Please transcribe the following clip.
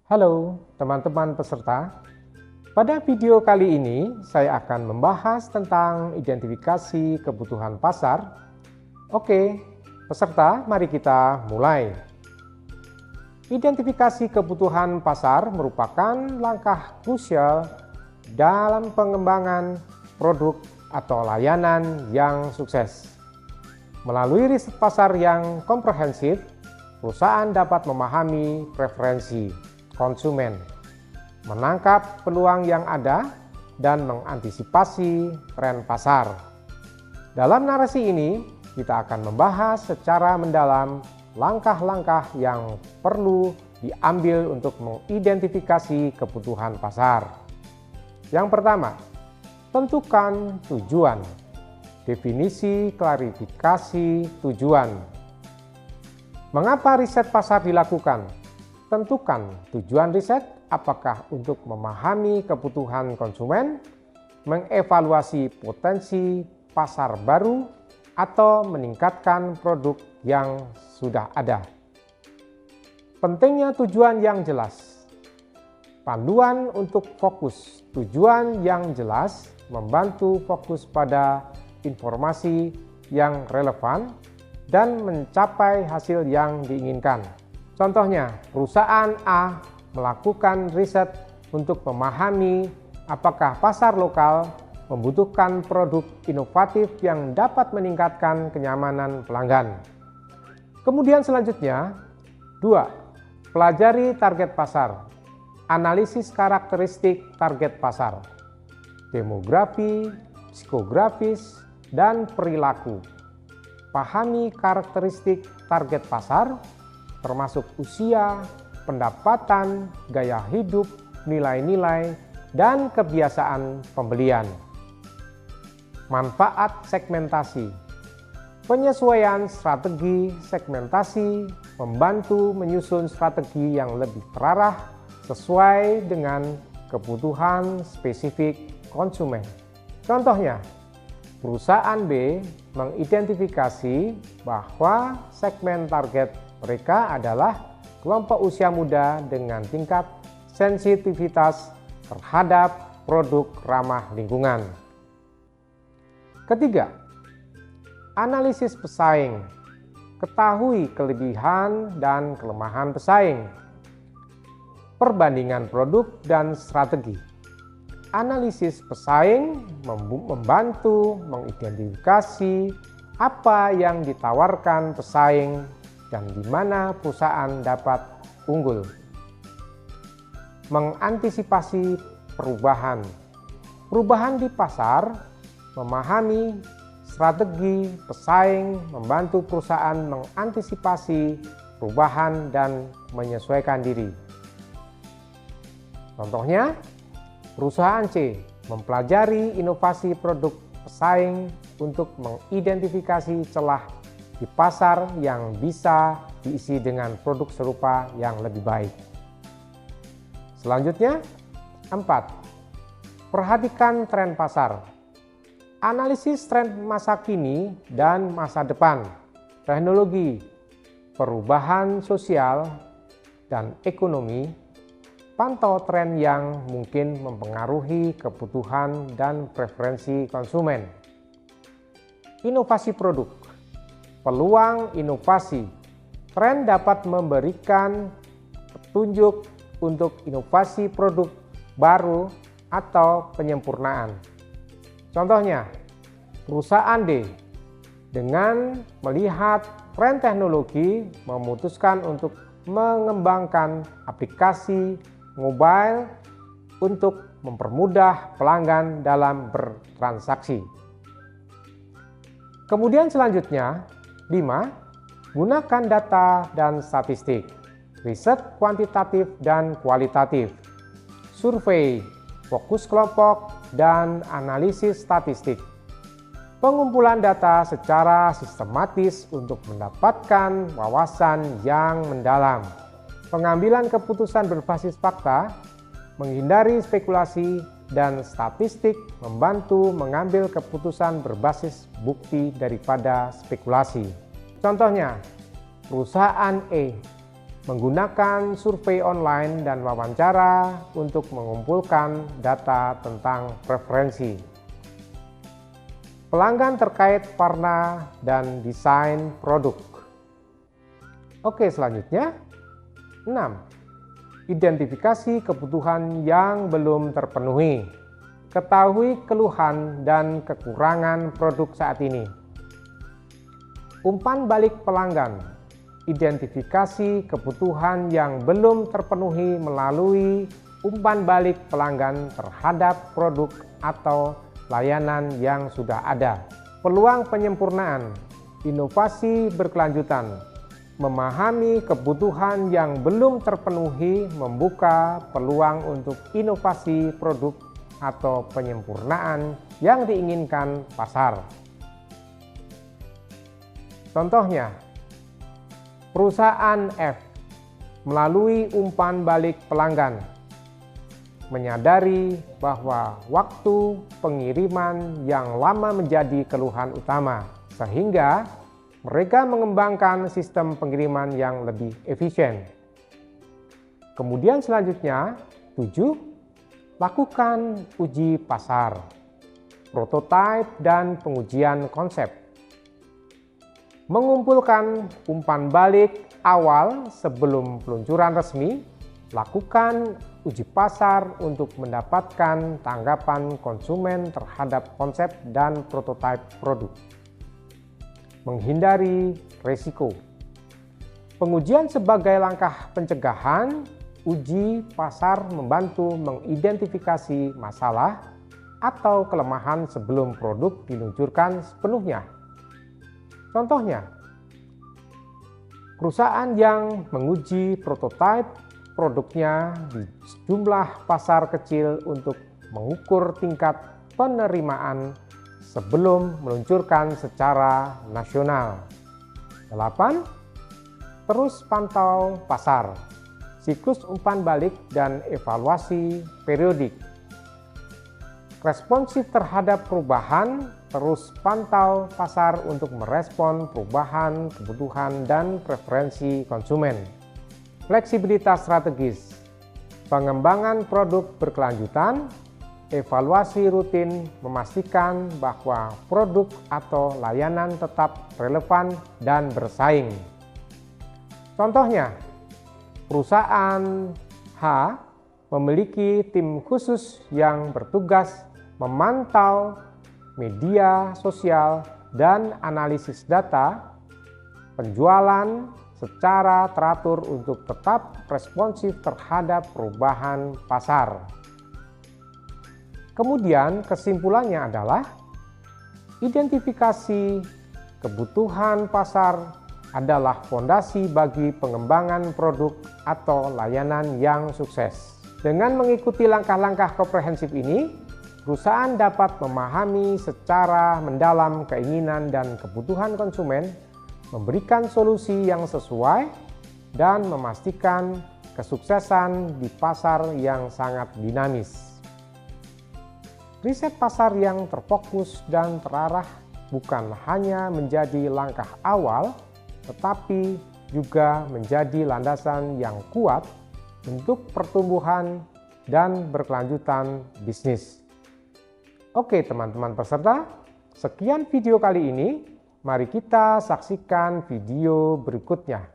Halo teman-teman peserta, pada video kali ini saya akan membahas tentang identifikasi kebutuhan pasar. Oke, peserta, mari kita mulai. Identifikasi kebutuhan pasar merupakan langkah krusial dalam pengembangan produk atau layanan yang sukses. Melalui riset pasar yang komprehensif, perusahaan dapat memahami preferensi konsumen, menangkap peluang yang ada, dan mengantisipasi tren pasar. Dalam narasi ini, kita akan membahas secara mendalam langkah-langkah yang perlu diambil untuk mengidentifikasi kebutuhan pasar. Yang pertama, tentukan tujuan. Definisi klarifikasi tujuan. Mengapa riset pasar dilakukan? Tentukan tujuan riset, apakah untuk memahami kebutuhan konsumen, mengevaluasi potensi pasar baru, atau meningkatkan produk yang sudah ada. Pentingnya tujuan yang jelas. Panduan untuk fokus. Tujuan yang jelas membantu fokus pada informasi yang relevan dan mencapai hasil yang diinginkan. Contohnya, perusahaan A melakukan riset untuk memahami apakah pasar lokal membutuhkan produk inovatif yang dapat meningkatkan kenyamanan pelanggan. Kemudian selanjutnya, 2. Pelajari target pasar. Analisis karakteristik target pasar. Demografi, psikografis, dan perilaku. Pahami karakteristik target pasar, termasuk usia, pendapatan, gaya hidup, nilai-nilai, dan kebiasaan pembelian. Manfaat segmentasi. Penyesuaian strategi segmentasi membantu menyusun strategi yang lebih terarah sesuai dengan kebutuhan spesifik konsumen. Contohnya, perusahaan B mengidentifikasi bahwa segmen target mereka adalah kelompok usia muda dengan tingkat sensitivitas terhadap produk ramah lingkungan. Ketiga, analisis pesaing. Ketahui kelebihan dan kelemahan pesaing. Perbandingan produk dan strategi. Analisis pesaing membantu mengidentifikasi apa yang ditawarkan pesaing dan di mana perusahaan dapat unggul. Mengantisipasi perubahan. Perubahan di pasar, memahami strategi pesaing membantu perusahaan mengantisipasi perubahan dan menyesuaikan diri. Contohnya, perusahaan C mempelajari inovasi produk pesaing untuk mengidentifikasi celah di pasar yang bisa diisi dengan produk serupa yang lebih baik. Selanjutnya, 4. Perhatikan tren pasar. Analisis tren masa kini dan masa depan, teknologi, perubahan sosial, dan ekonomi. Pantau tren yang mungkin mempengaruhi kebutuhan dan preferensi konsumen. Inovasi produk. Peluang inovasi. Tren dapat memberikan petunjuk untuk inovasi produk baru atau penyempurnaan. Contohnya, perusahaan D dengan melihat tren teknologi memutuskan untuk mengembangkan aplikasi mobile untuk mempermudah pelanggan dalam bertransaksi. Kemudian selanjutnya, 5. Gunakan data dan statistik. Riset kuantitatif dan kualitatif. Survei, fokus kelompok, dan analisis statistik. Pengumpulan data secara sistematis untuk mendapatkan wawasan yang mendalam. Pengambilan keputusan berbasis fakta, menghindari spekulasi, dan statistik membantu mengambil keputusan berbasis bukti daripada spekulasi. Contohnya, perusahaan E menggunakan survei online dan wawancara untuk mengumpulkan data tentang preferensi pelanggan terkait warna dan desain produk. Oke, selanjutnya 6. Identifikasi kebutuhan yang belum terpenuhi. Ketahui keluhan dan kekurangan produk saat ini. Umpan balik pelanggan. Identifikasi kebutuhan yang belum terpenuhi melalui umpan balik pelanggan terhadap produk atau layanan yang sudah ada. Peluang penyempurnaan, inovasi berkelanjutan. Memahami kebutuhan yang belum terpenuhi membuka peluang untuk inovasi produk atau penyempurnaan yang diinginkan pasar. Contohnya, perusahaan F melalui umpan balik pelanggan menyadari bahwa waktu pengiriman yang lama menjadi keluhan utama, sehingga mereka mengembangkan sistem pengiriman yang lebih efisien. Kemudian selanjutnya, 7. Lakukan uji pasar, prototipe dan pengujian konsep. Mengumpulkan umpan balik awal sebelum peluncuran resmi, lakukan uji pasar untuk mendapatkan tanggapan konsumen terhadap konsep dan prototipe produk. Menghindari risiko. Pengujian sebagai langkah pencegahan, uji pasar membantu mengidentifikasi masalah atau kelemahan sebelum produk diluncurkan sepenuhnya. Contohnya, perusahaan yang menguji prototipe produknya di sejumlah pasar kecil untuk mengukur tingkat penerimaan sebelum meluncurkan secara nasional. 8. Terus pantau pasar, siklus umpan balik dan evaluasi periodik. Responsif terhadap perubahan, terus pantau pasar untuk merespon perubahan kebutuhan dan preferensi konsumen. Fleksibilitas strategis, pengembangan produk berkelanjutan, evaluasi rutin memastikan bahwa produk atau layanan tetap relevan dan bersaing. Contohnya, perusahaan H memiliki tim khusus yang bertugas memantau media sosial dan analisis data penjualan secara teratur untuk tetap responsif terhadap perubahan pasar. Kemudian kesimpulannya adalah identifikasi kebutuhan pasar adalah fondasi bagi pengembangan produk atau layanan yang sukses. Dengan mengikuti langkah-langkah komprehensif ini, perusahaan dapat memahami secara mendalam keinginan dan kebutuhan konsumen, memberikan solusi yang sesuai, dan memastikan kesuksesan di pasar yang sangat dinamis. Riset pasar yang terfokus dan terarah bukan hanya menjadi langkah awal, tetapi juga menjadi landasan yang kuat untuk pertumbuhan dan berkelanjutan bisnis. Oke teman-teman peserta, sekian video kali ini. Mari kita saksikan video berikutnya.